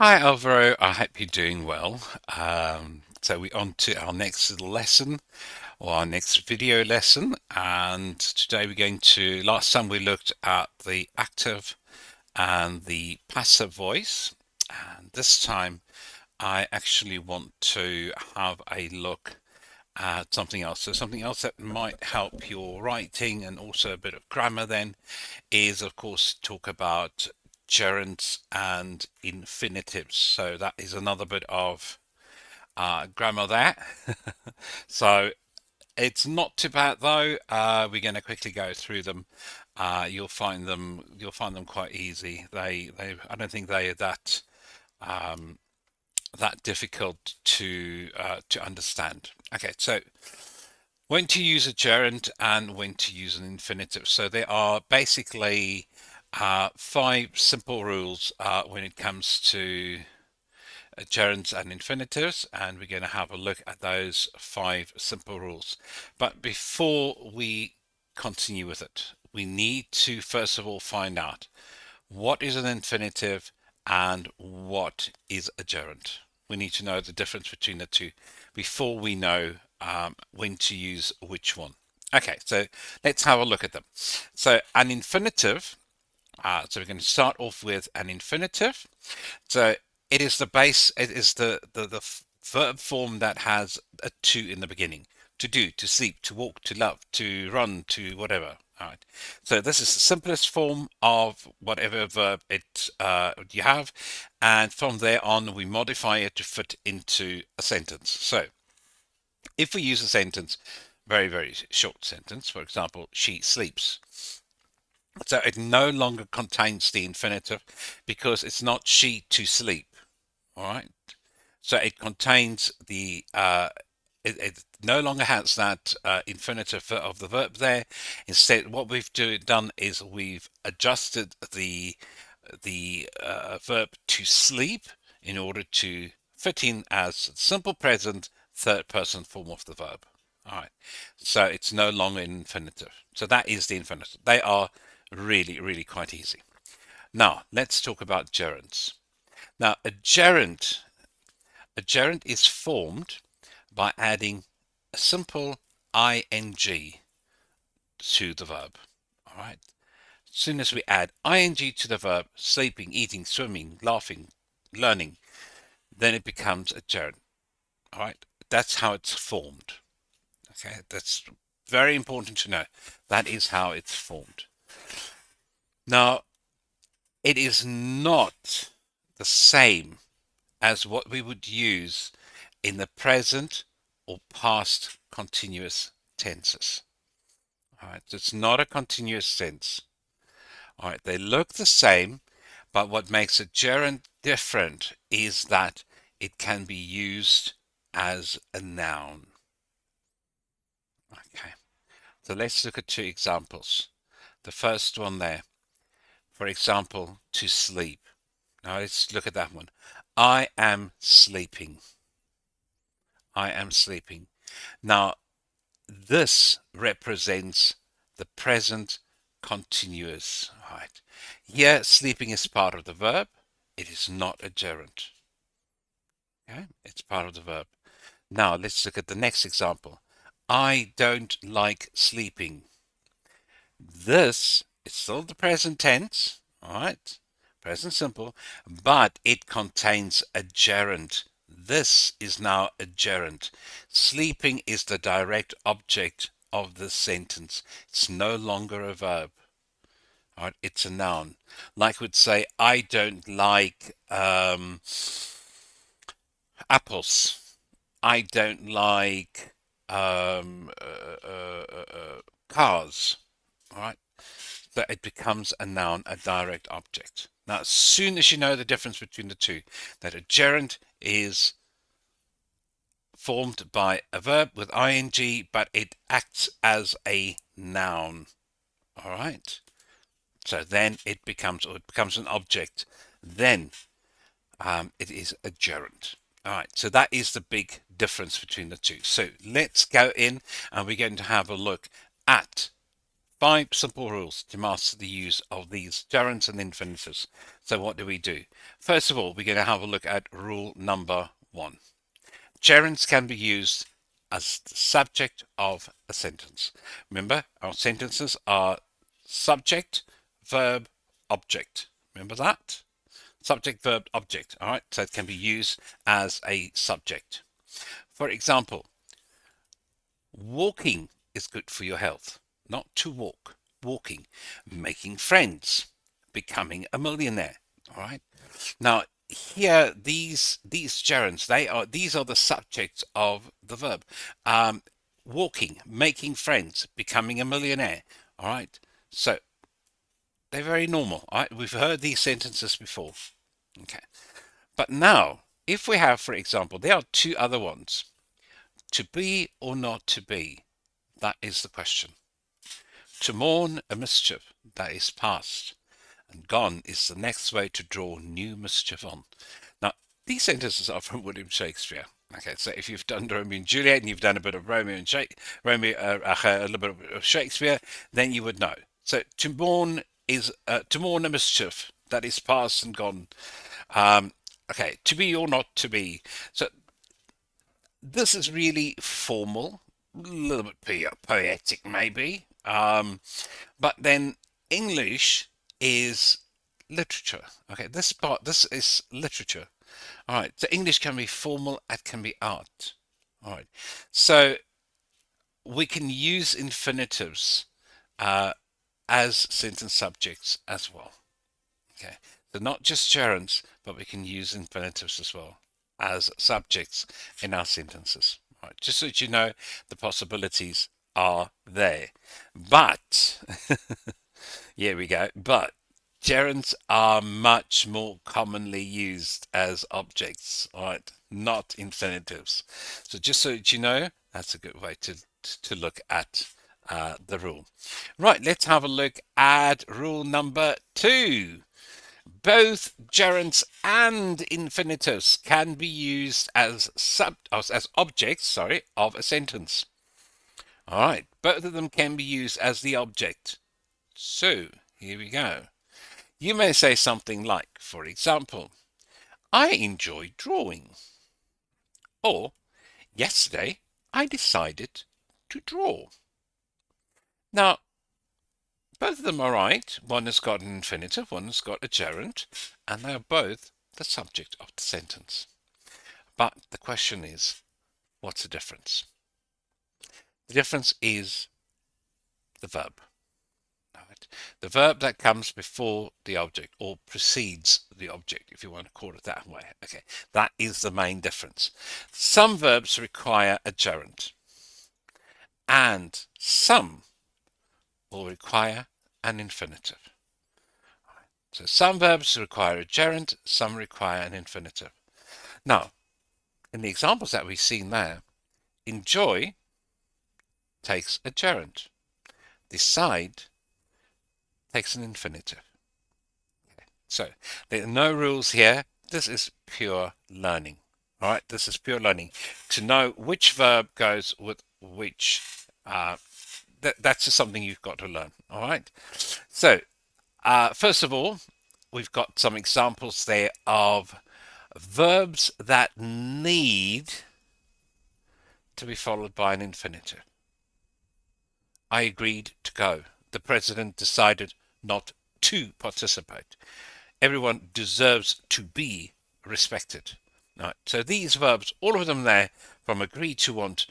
Hi Alvaro, I hope you're doing well. So we're on to our next lesson or our next video lesson, and today we're going to, last time we looked at the active and the passive voice, and this time I actually want to have a look at something else. So something else that might help your writing and also a bit of grammar then is, of course, talk about gerunds and infinitives. So that is another bit of grammar there. So it's not too bad though. We're going to quickly go through them. You'll find them quite easy. I don't think they are um, that difficult to understand. Okay, so when to use a gerund and when to use an infinitive. So there are basically five simple rules when it comes to gerunds and infinitives, and we're going to have a look at those five simple rules. But before we continue with it, we need to first of all find out what is an infinitive and what is a gerund. We need to know the difference between the two before we know when to use which one. Okay, so let's have a look at them. So an infinitive, so we're going to start off with an infinitive. So it is the base, it is the verb form that has a to in the beginning. To do, to sleep, to walk, to love, to run, to whatever. All right. So this is the simplest form of whatever verb you have, and from there on we modify it to fit into a sentence. So if we use a sentence, very short sentence, for example, she sleeps. So it no longer contains the infinitive because it's not she to sleep. All right. So it contains it no longer has that infinitive of the verb there. Instead, what done is we've adjusted the verb to sleep in order to fit in as simple present third person form of the verb. All right. So it's no longer an infinitive. So that is the infinitive. They are really quite easy. Now let's talk about gerunds. Now a gerund is formed by adding a simple ing to the verb. All right. As soon as we add ing to the verb, sleeping, eating, swimming, laughing, learning, then it becomes a gerund. All right. That's how it's formed. Okay. That's very important to know. That is how it's formed. Now, it is not the same as what we would use in the present or past continuous tenses. All right, so it's not a continuous tense. All right, they look the same, but what makes a gerund different is that it can be used as a noun. Okay, so let's look at two examples. The first one there, for example, to sleep. Now let's look at that one. I am sleeping. I am sleeping. Now, this represents the present continuous. Right. Here, sleeping is part of the verb. It is not a gerund. Okay, it's part of the verb. Now, let's look at the next example. I don't like sleeping. This is still the present tense. All right, present simple, but it contains a gerund. This is now a gerund. Sleeping is the direct object of this sentence. It's no longer a verb. All right, it's a noun. Like we'd say, I don't like apples. I don't like cars. All right, that it becomes a noun, a direct object. Now, as soon as you know the difference between the two, that a gerund is formed by a verb with ing, but it acts as a noun. All right. So then it becomes an object. Then it is a gerund. All right. So that is the big difference between the two. So let's go in and we're going to have a look at 5 simple rules to master the use of these gerunds and infinitives. So what do we do? First of all, we're going to have a look at rule number 1. Gerunds can be used as the subject of a sentence. Remember, our sentences are subject, verb, object. Remember that? Subject, verb, object. All right, so it can be used as a subject. For example, walking is good for your health. Not to walk, walking. Making friends, becoming a millionaire. All right. Now here, these gerunds, these are the subjects of the verb. Walking, making friends, becoming a millionaire. All right. So they're very normal. All right. We've heard these sentences before. Okay. But now, if we have, for example, there are 2 other ones. To be or not to be, that is the question. To mourn a mischief, that is past. And gone is the next way to draw new mischief on. Now, these sentences are from William Shakespeare. Okay, so if you've done Romeo and Juliet and you've done a bit of a little bit of Shakespeare, then you would know. So to mourn a mischief that is past and gone. Okay, to be or not to be. So this is really formal, a little bit poetic maybe. But then English is literature. Okay, this is literature. All right, so English can be formal, it can be art. All right, so we can use infinitives as sentence subjects as well. Okay, so not just gerunds, but we can use infinitives as well as subjects in our sentences. All right, just so that you know, the possibilities are there. But here we go. But gerunds are much more commonly used as objects, all right, not infinitives. So just so that you know, that's a good way to look at the rule. Right, let's have a look at rule number 2. Both gerunds and infinitives can be used as objects, of a sentence. All right, both of them can be used as the object. So here we go. You may say something like, for example, I enjoy drawing. Or, yesterday I decided to draw. Now, both of them are right. One has got an infinitive, one has got a gerund, and they are both the subject of the sentence. But the question is, what's the difference? The difference is the verb. Right? The verb that comes before the object or precedes the object, if you want to call it that way. Okay, that is the main difference. Some verbs require a gerund, and some will require an infinitive. So some verbs require a gerund, some require an infinitive. Now, in the examples that we've seen there, enjoy takes a gerund. Decide takes an infinitive. Okay. So there are no rules here. This is pure learning. All right, this is pure learning. To know which verb goes with which, that's just something you've got to learn. All right. So first of all, we've got some examples there of verbs that need to be followed by an infinitive. I agreed to go. The president decided not to participate. Everyone deserves to be respected. Right. So these verbs, all of them there, from agree to want,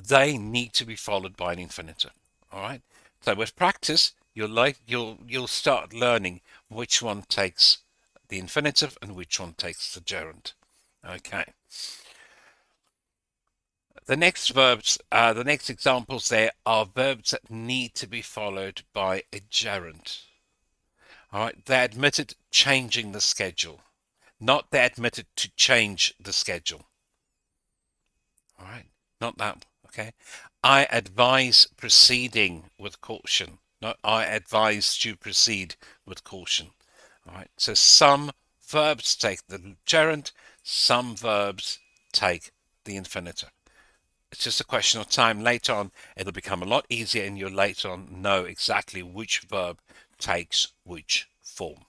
they need to be followed by an infinitive. All right. So with practice, you'll start learning which one takes the infinitive and which one takes the gerund. Okay. The next examples there are verbs that need to be followed by a gerund. All right, they admitted changing the schedule, not they admitted to change the schedule. All right, not that. Okay, I advise proceeding with caution. Not I advise to proceed with caution. All right, so some verbs take the gerund, some verbs take the infinitive. It's just a question of time. Later on, it'll become a lot easier, and you'll later on know exactly which verb takes which form.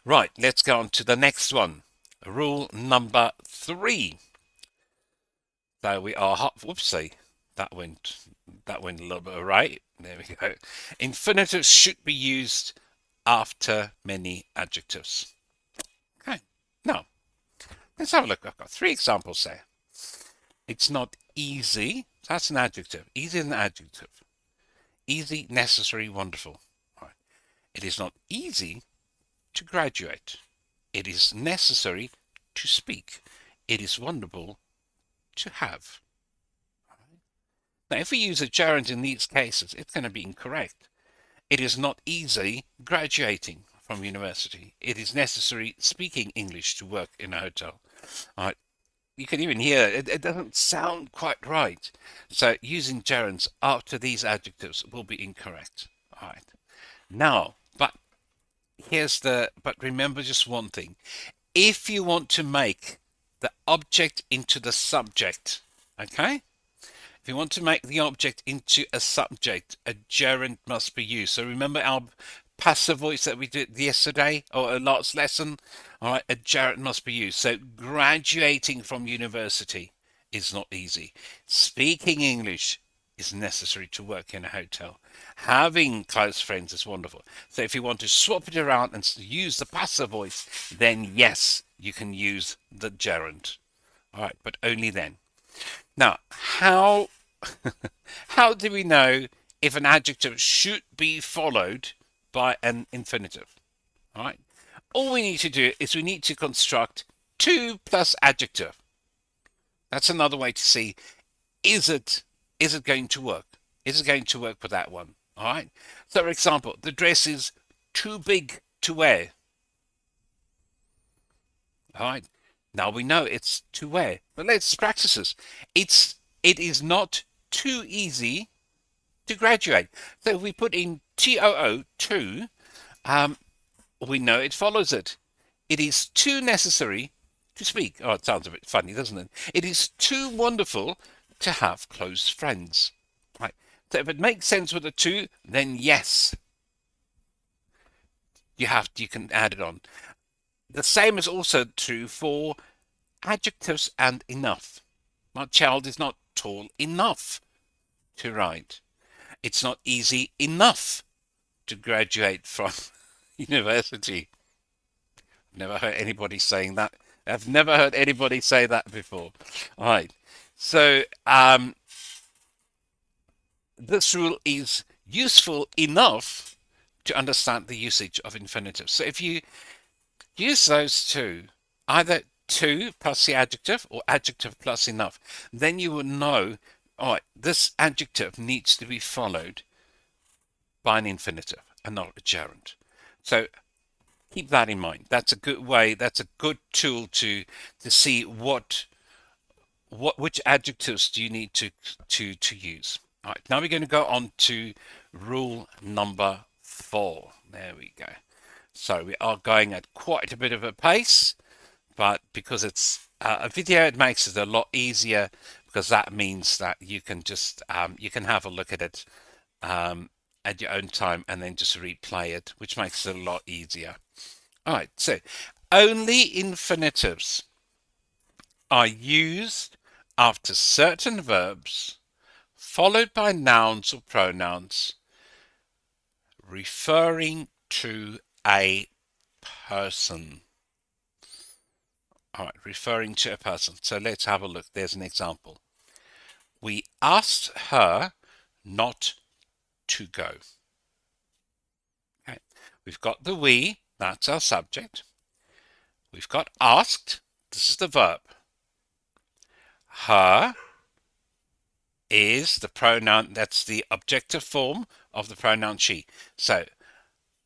Right, let's go on to the next one. Rule number 3. So we are whoopsie. That went a little bit right. There we go. Infinitives should be used after many adjectives. Okay. Now, let's have a look. I've got 3 examples there. It's not easy. That's an adjective. Easy is an adjective. Easy, necessary, wonderful. Right. It is not easy to graduate. It is necessary to speak. It is wonderful to have. Now, if we use a gerund in these cases, it's going to be incorrect. It is not easy graduating from university. It is necessary speaking English to work in a hotel. All right. You can even hear it doesn't sound quite right. So using gerunds after these adjectives will be incorrect. All right. Now, but remember just one thing. If you want to make the object into the subject, okay? If you want to make the object into a subject, a gerund must be used. So remember our passive voice that we did yesterday or last lesson? All right, a gerund must be used. So graduating from university is not easy. Speaking English is necessary to work in a hotel. Having close friends is wonderful. So if you want to swap it around and use the passive voice, then yes, you can use the gerund. All right, but only then. Now, how do we know if an adjective should be followed by an infinitive? All right. All we need to do is we need to construct to plus adjective. That's another way to see is it going to work? Is it going to work with that one? All right. So, for example, the dress is too big to wear. All right. Now we know it's to wear, but let's practice this. It is not too easy to graduate. So if we put in TOO, too, we know it follows it. It is too necessary to speak. Oh, it sounds a bit funny, doesn't it? It is too wonderful to have close friends. Right. So if it makes sense with a to, then yes, you can add it on. The same is also true for adjectives and enough. My child is not tall enough to write. It's not easy enough to graduate from university. I've never heard anybody saying that. I've never heard anybody say that before. All right. So this rule is useful enough to understand the usage of infinitives. So if you use those two, either to plus the adjective or adjective plus enough, then you will know, all right, this adjective needs to be followed by an infinitive and not a gerund. So keep that in mind. That's a good way. That's a good tool to see which adjectives do you need to use. All right. Now we're going to go on to rule number 4. There we go. So we are going at quite a bit of a pace, but because it's a video, it makes it a lot easier because that means that you can just you can have a look at it at your own time and then just replay it, which makes it a lot easier. All right, so only infinitives are used after certain verbs, followed by nouns or pronouns, referring to a person. All right, referring to a person. So let's have a look. There's an example. We asked her not to go. Okay. We've got the we, that's our subject. We've got asked, this is the verb. Her is the pronoun, that's the objective form of the pronoun she. So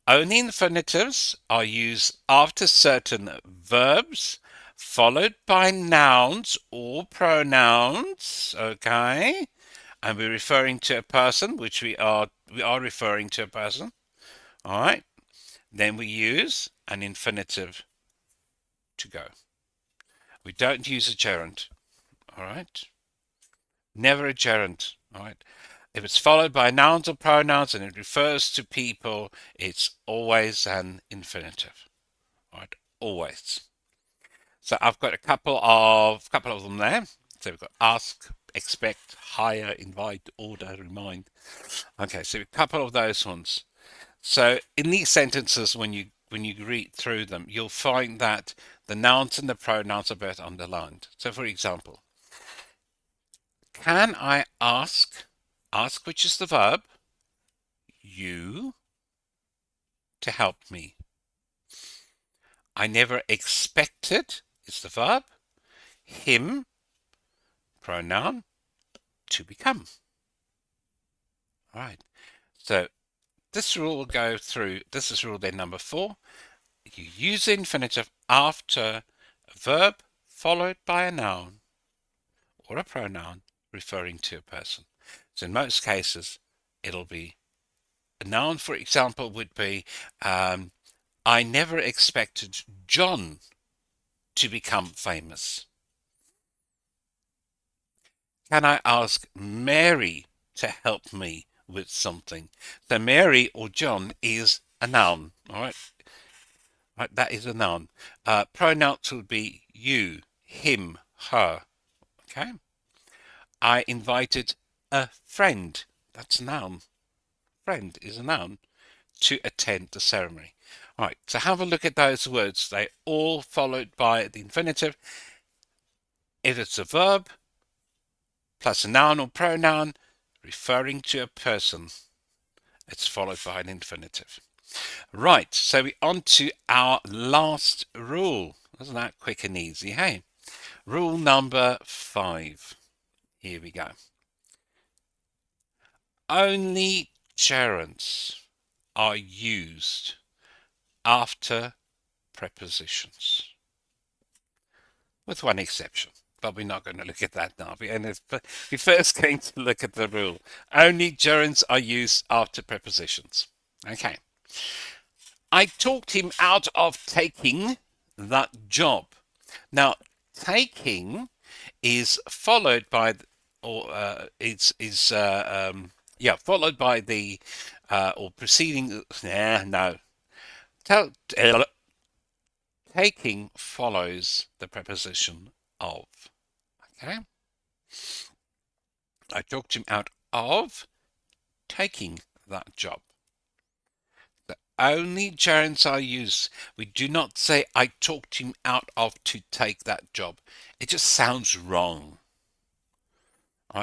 only infinitives are used after certain verbs, followed by nouns or pronouns, okay? And we're referring to a person, which we are referring to a person, all right? Then we use an infinitive to go. We don't use a gerund, all right? Never a gerund. All right. If it's followed by nouns or pronouns and it refers to people, it's always an infinitive. All right. Always. So I've got a couple of them there. So we've got ask, expect, hire, invite, order, remind. Okay, so a couple of those ones. So in these sentences, when you read through them, you'll find that the nouns and the pronouns are both underlined. So for example, can I ask, which is the verb, you to help me? I never expected is the verb, him, pronoun, to become. All right. So this rule will go through. This is rule then number 4. You use the infinitive after a verb followed by a noun or a pronoun referring to a person. So in most cases, it'll be a noun, for example, would be I never expected John to become famous. Can I ask Mary to help me with something? So Mary or John is a noun, all right? Right, that is a noun. Pronouns would be you, him, her. Okay. I invited a friend. That's a noun. Friend is a noun to attend the ceremony. All right. So have a look at those words. They all followed by the infinitive. If it's a verb plus a noun or pronoun referring to a person, it's followed by an infinitive. Right. So we're on to our last rule. Wasn't that quick and easy? Hey. Rule number 5. Here we go. Only gerunds are used after prepositions, with one exception. But we're not going to look at that now. We're first going to look at the rule. Only gerunds are used after prepositions. Okay. I talked him out of taking that job. Now, taking is followed by, or is followed by the or preceding. No, taking follows the preposition of. Okay, I talked him out of taking that job. The only gerunds are used. We do not say I talked him out of to take that job. It just sounds wrong.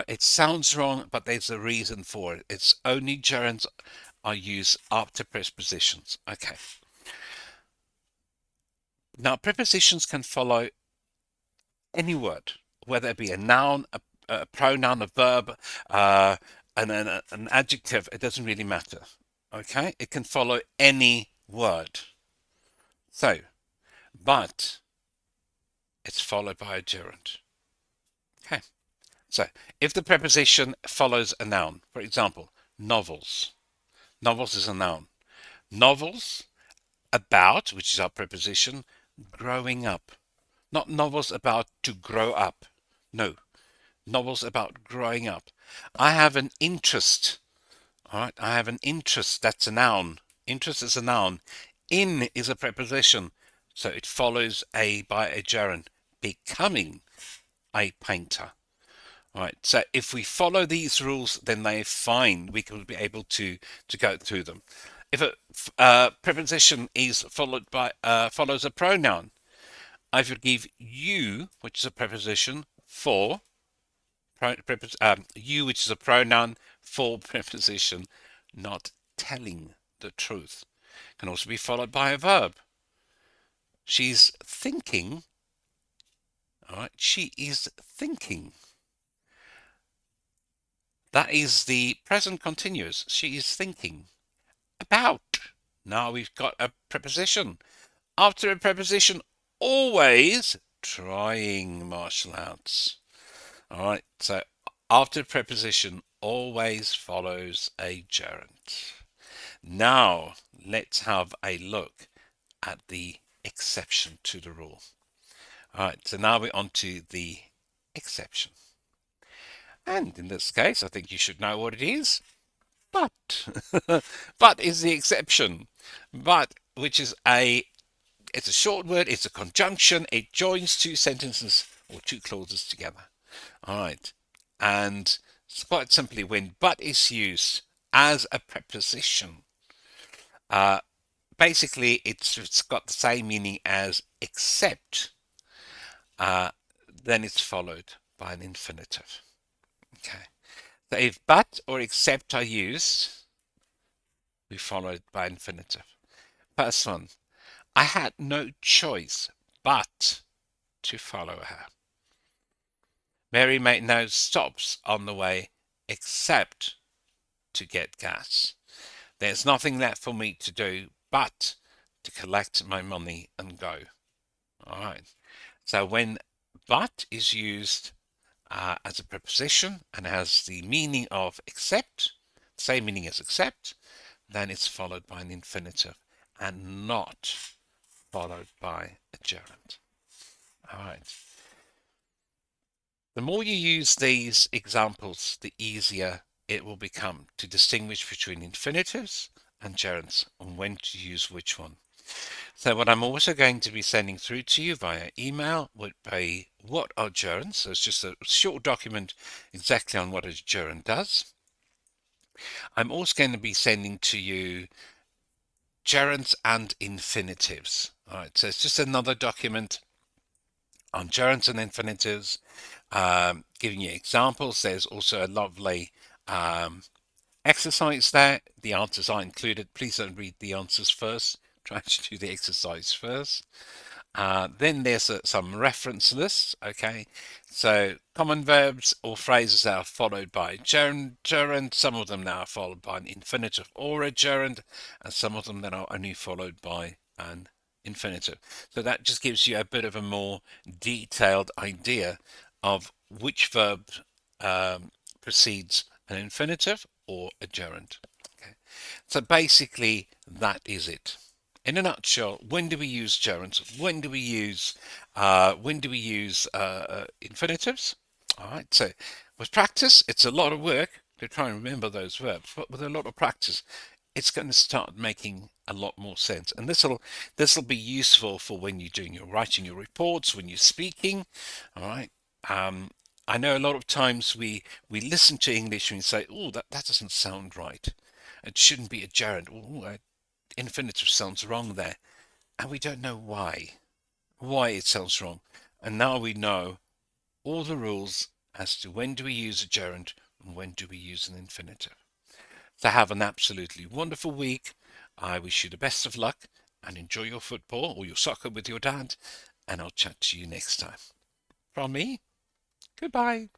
It sounds wrong, but there's a reason for it. It's only gerunds are used after prepositions. Okay. Now, prepositions can follow any word, whether it be a noun, a pronoun, a verb, an adjective. It doesn't really matter. Okay. It can follow any word. So, but it's followed by a gerund. Okay. So, if the preposition follows a noun, for example, novels. Novels is a noun. Novels about, which is our preposition, growing up. Not novels about to grow up. No, novels about growing up. I have an interest. All right, I have an interest. That's a noun. Interest is a noun. In is a preposition, so it follows by a gerund. Becoming a painter. All right, so if we follow these rules, then they're fine. We will be able to go through them. If a preposition is followed by follows a pronoun, I would give you, which is a preposition, for you, which is a pronoun, for preposition, not telling the truth. Can also be followed by a verb. She's thinking. All right, she is thinking. That is the present continuous. She is thinking about. Now we've got a preposition. After a preposition, always trying martial arts. All right, so after a preposition, always follows a gerund. Now let's have a look at the exception to the rule. All right, so now we're on to the exception. And in this case, I think you should know what it is. But. But is the exception. But, which is it's a short word, it's a conjunction, it joins two sentences or two clauses together. All right. And it's quite simply when but is used as a preposition, uh, basically it's got the same meaning as except, uh, then it's followed by an infinitive. Okay. So if but or except are used, we follow it by infinitive. First one, I had no choice but to follow her. Mary made no stops on the way except to get gas. There's nothing left for me to do but to collect my money and go. All right. So when but is used as a preposition and has the meaning of except, same meaning as except, then it's followed by an infinitive and not followed by a gerund. All right. The more you use these examples, the easier it will become to distinguish between infinitives and gerunds and when to use which one. So what I'm also going to be sending through to you via email would be what are gerunds. So it's just a short document exactly on what a gerund does. I'm also going to be sending to you gerunds and infinitives. All right, so it's just another document on gerunds and infinitives, giving you examples. There's also a lovely exercise there. The answers are included. Please don't read the answers first. Try to do the exercise first. Then there's some reference lists. Okay, so common verbs or phrases that are followed by gerund. Some of them now are followed by an infinitive or a gerund, and some of them that are only followed by an infinitive. So that just gives you a bit of a more detailed idea of which verb precedes an infinitive or a gerund. Okay. So basically, that is it. In a nutshell, when do we use gerunds? When do we use infinitives? All right. So with practice, it's a lot of work to try and remember those verbs, but with a lot of practice, it's going to start making a lot more sense. And this will be useful for when you're doing your writing your reports, when you're speaking. All right. I know a lot of times we listen to English and we say, "Oh, that doesn't sound right. It shouldn't be a gerund. Oh, infinitive sounds wrong there," and we don't know why it sounds wrong. And now we know all the rules as to when do we use a gerund and when do we use an infinitive. So have an absolutely wonderful week. I wish you the best of luck and enjoy your football or your soccer with your dad, and I'll chat to you next time. From me, goodbye.